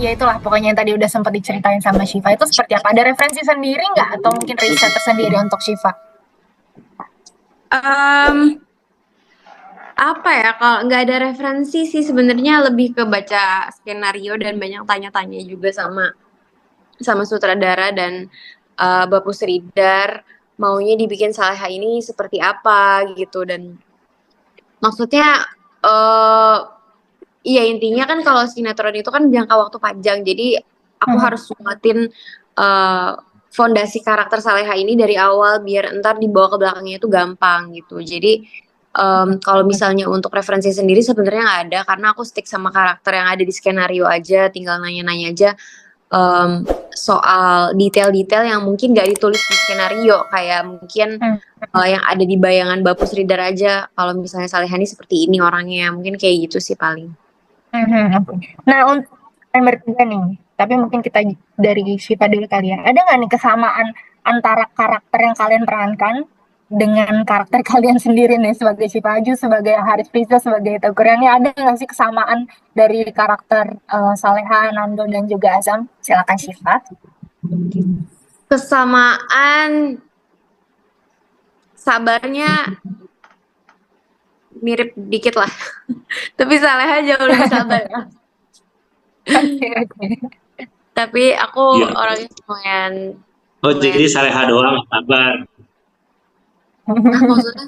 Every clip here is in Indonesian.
ya itulah pokoknya yang tadi udah sempat diceritain sama Syifa itu seperti apa? Ada referensi sendiri nggak atau mungkin riset tersendiri untuk Syifa? Apa ya, kalau nggak ada referensi sih sebenarnya lebih ke baca skenario dan banyak tanya-tanya juga sama sutradara dan Bapu Sridhar maunya dibikin Saleha ini seperti apa gitu. Dan maksudnya iya intinya kan kalau sinetron itu kan jangka waktu panjang, jadi aku harus buatin fondasi karakter Saleha ini dari awal biar ntar dibawa ke belakangnya itu gampang gitu. Jadi kalau misalnya untuk referensi sendiri sebenarnya nggak ada, karena aku stick sama karakter yang ada di skenario aja, tinggal nanya-nanya aja soal detail-detail yang mungkin nggak ditulis di skenario, kayak mungkin yang ada di bayangan Bapu Sridhar aja. Kalau misalnya Saleha ini seperti ini orangnya, mungkin kayak gitu sih paling. Nah, untuk kalian bertiga nih, tapi mungkin kita dari Syifa dulu kali ya. Ada nggak nih kesamaan antara karakter yang kalian perankan dengan karakter kalian sendiri nih sebagai Syifa Aju, sebagai Haris Priza, sebagai Teuku Ryan? Ada nggak sih kesamaan dari karakter Saleha, Nando, dan juga Azam? Silakan Syifa. Kesamaan sabarnya mirip dikit lah. Tapi Saleha jauh lebih sabar ya. Tapi aku orangnya lumayan. Oh, jadi Saleha doang sabar. Maksudnya?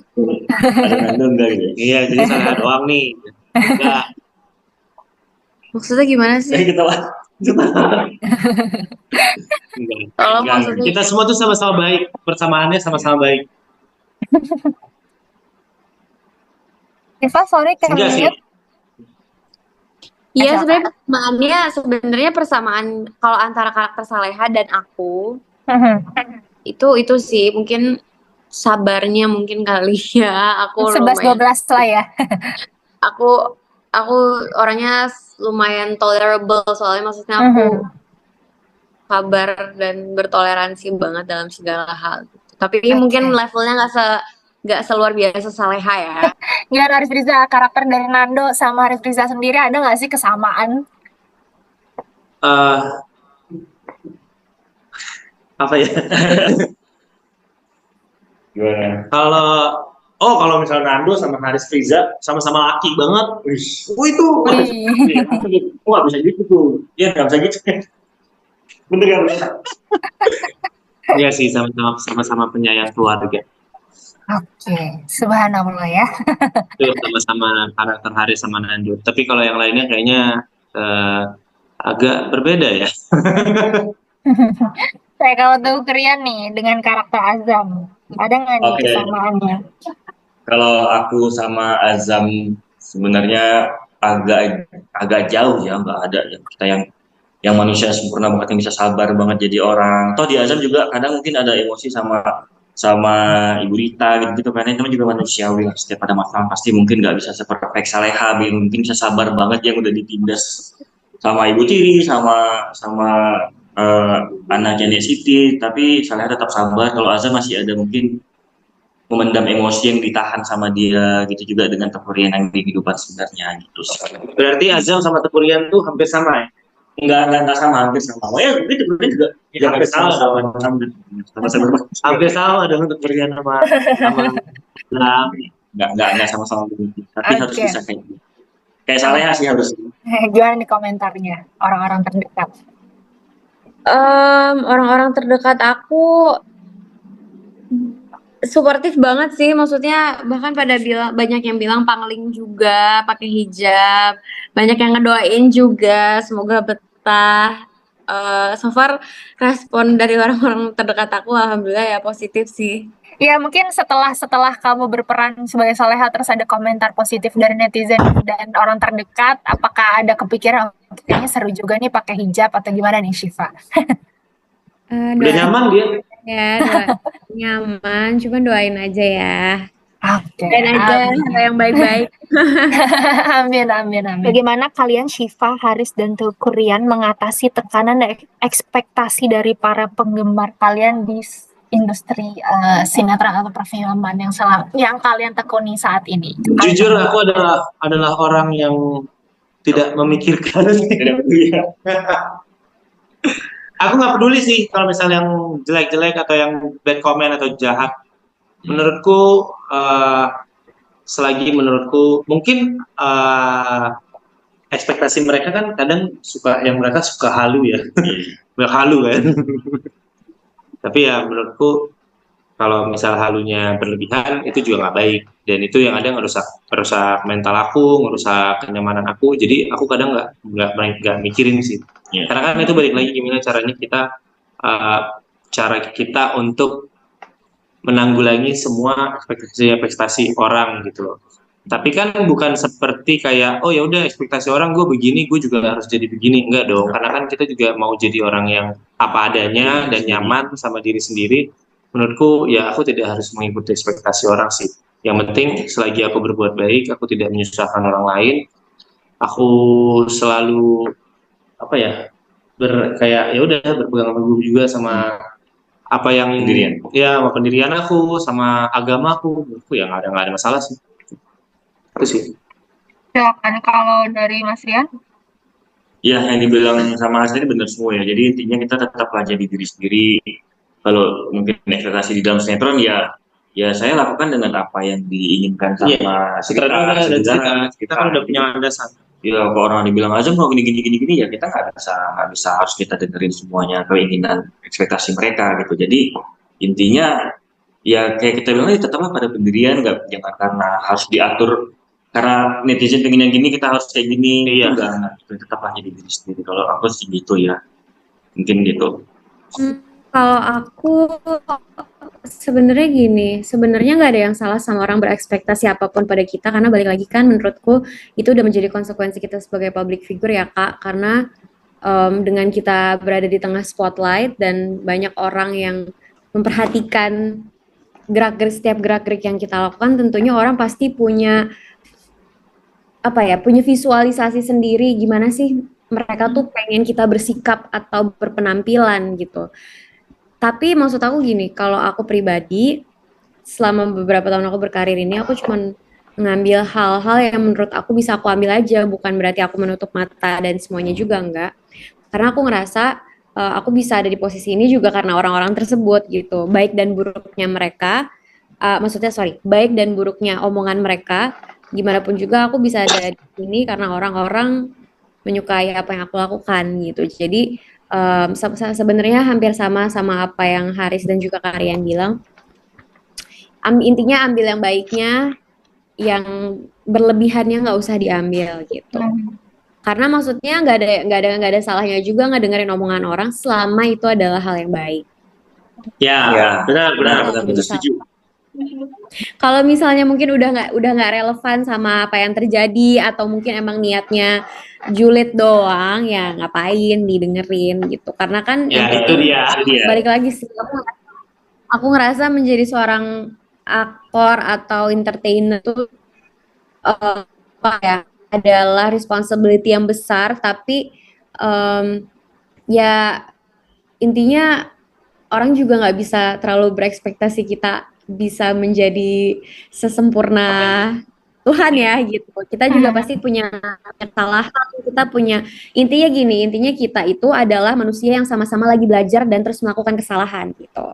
Ada Nando enggak gitu? Iya, jadi Saleha doang nih. Enggak. Maksudnya gimana sih? Kita lah. Kita semua tuh sama-sama baik, persamaannya sama-sama baik. Syifa, sorry Enggak sih. Iya, sebenarnya persamaan kalau antara karakter Saleha dan aku itu sih mungkin sabarnya mungkin kali ya. Aku 11-12 lah ya. aku orangnya lumayan tolerable, soalnya maksudnya aku sabar dan bertoleransi banget dalam segala hal. Tapi mungkin levelnya nggak seluar biasa Saleha ya. Ya, Haris Priza, karakter dari Nando sama Haris Priza sendiri ada nggak sih kesamaan? Apa ya? Gimana? Kalau misalnya Nando sama Haris Priza sama-sama laki banget, itu nggak bisa gitu tuh. Iya, nggak bisa gitu. Bener ya? Iya sih, sama-sama penyayang keluarga. Oke, subhanallah ya. Itu sama-sama karakter Haris sama Nando. Tapi kalau yang lainnya kayaknya agak berbeda ya. Saya kalau tahu Krian nih dengan karakter Azam, ada nggak nih kesamaannya? Kalau aku sama Azam sebenarnya agak jauh ya, nggak ada kita yang manusia sempurna banget yang bisa sabar banget jadi orang. Toh di Azam juga kadang mungkin ada emosi sama Ibu Rita gitu karena itu juga manusiawi lah. Setiap ada masalah pasti mungkin nggak bisa seperfect Saleha, mungkin bisa sabar banget yang udah ditindas sama Ibu Tiri sama anaknya Nek Siti, tapi Saleha tetap sabar. Kalau Azam masih ada mungkin memendam emosi yang ditahan sama dia gitu, juga dengan Teuku Ryan yang di kehidupan sebenarnya gitu. Berarti Azam sama Teuku Ryan tuh hampir sama ya? Enggak sama, hampir sama. Oh ya, itu Ryan juga hampir sama hampir sama dengan Teuku Ryan sama enggak sama-sama begitu. Tapi harus bisa kayak Saleha sih harus. Gimana nih komentarnya orang-orang terdekat? Orang-orang terdekat aku suportif banget sih, maksudnya bahkan banyak yang bilang pangling juga pakai hijab, banyak yang ngedoain juga semoga betah. So far respon dari orang-orang terdekat aku alhamdulillah ya positif sih. Ya mungkin setelah kamu berperan sebagai Saleha terus ada komentar positif dari netizen dan orang terdekat, apakah ada kepikiran kayaknya seru juga nih pakai hijab atau gimana nih Syifa? Udah nyaman dia? Ya, nyaman, cuma doain aja ya. Oke. Doain aja yang baik-baik. Amin. Bagaimana kalian Syifa, Haris, dan Teuku Ryan mengatasi tekanan dan ekspektasi dari para penggemar kalian di industri sinetron atau perfilman yang kalian tekuni saat ini? Jujur aku adalah orang yang tidak memikirkan. Tidak punya. Aku nggak peduli sih kalau misalnya yang jelek-jelek atau yang bad comment atau jahat. Menurutku selagi menurutku mungkin ekspektasi mereka kan kadang mereka suka halu ya. Banyak halu kan. Tapi ya menurutku kalau misal halunya berlebihan itu juga nggak baik, dan itu yang ada ngerusak mental aku, ngerusak kenyamanan aku. Jadi aku kadang nggak mikirin sih. Karena kan itu balik lagi gimana caranya cara kita untuk menanggulangi semua ekspektasi orang gitu loh. Tapi kan bukan seperti kayak oh ya udah ekspektasi orang gue begini, gue juga harus jadi begini, enggak dong. Karena kan kita juga mau jadi orang yang apa adanya dan nyaman sama diri sendiri. Menurutku ya aku tidak harus mengikuti ekspektasi orang sih. Yang penting selagi aku berbuat baik, aku tidak menyusahkan orang lain, aku selalu apa ya kayak ya udah berpegang teguh juga sama apa yang Pendirian. ya sama pendirian aku, sama agama aku ya nggak ada masalah sih. Itu sih. Silakan kalau dari Mas Rian. Ya, yang dibilang sama Asli benar semua ya. Jadi intinya kita tetaplah jadi diri sendiri. Kalau mungkin ekspektasi di dalam sinetron ya saya lakukan dengan apa yang diinginkan sama kita kan udah punya landasan. Ya, kalau orang dibilang Azam mau gini ya kita nggak bisa harus kita dengerin semuanya keinginan ekspektasi mereka gitu. Jadi intinya ya kayak kita bilang tetaplah pada pendirian, jangan karena harus diatur karena netizen pengen yang gini kita harus kayak gini. Iya. Enggak, tetaplah jadi diri sendiri. Kalau aku sih gitu ya, mungkin gitu. Kalau aku sebenarnya gini, sebenarnya nggak ada yang salah sama orang berekspektasi apapun pada kita, karena balik lagi kan menurutku itu udah menjadi konsekuensi kita sebagai public figure ya Kak, karena dengan kita berada di tengah spotlight dan banyak orang yang memperhatikan setiap gerak-gerik yang kita lakukan, tentunya orang pasti punya punya visualisasi sendiri gimana sih mereka tuh pengen kita bersikap atau berpenampilan gitu. Tapi maksud aku gini, kalau aku pribadi selama beberapa tahun aku berkarir ini, aku cuma ngambil hal-hal yang menurut aku bisa aku ambil aja, bukan berarti aku menutup mata dan semuanya juga enggak. Karena aku ngerasa aku bisa ada di posisi ini juga karena orang-orang tersebut gitu, baik dan buruknya mereka, baik dan buruknya omongan mereka, gimana pun juga aku bisa ada di sini karena orang-orang menyukai apa yang aku lakukan gitu. Jadi sebenarnya hampir sama apa yang Haris dan juga Karian bilang. Intinya ambil yang baiknya, yang berlebihannya nggak usah diambil gitu. Karena maksudnya nggak ada salahnya juga nggak dengerin omongan orang selama itu adalah hal yang baik. Ya. Benar Setuju. Kalau misalnya mungkin udah nggak relevan sama apa yang terjadi atau mungkin emang niatnya julid doang, ya ngapain didengerin gitu. Karena kan itu dia. Balik lagi sih, aku ngerasa menjadi seorang aktor atau entertainer itu adalah responsibility yang besar, tapi ya intinya orang juga nggak bisa terlalu berekspektasi kita bisa menjadi sesempurna Tuhan ya gitu. Kita juga pasti punya kesalahan, intinya kita itu adalah manusia yang sama-sama lagi belajar dan terus melakukan kesalahan gitu.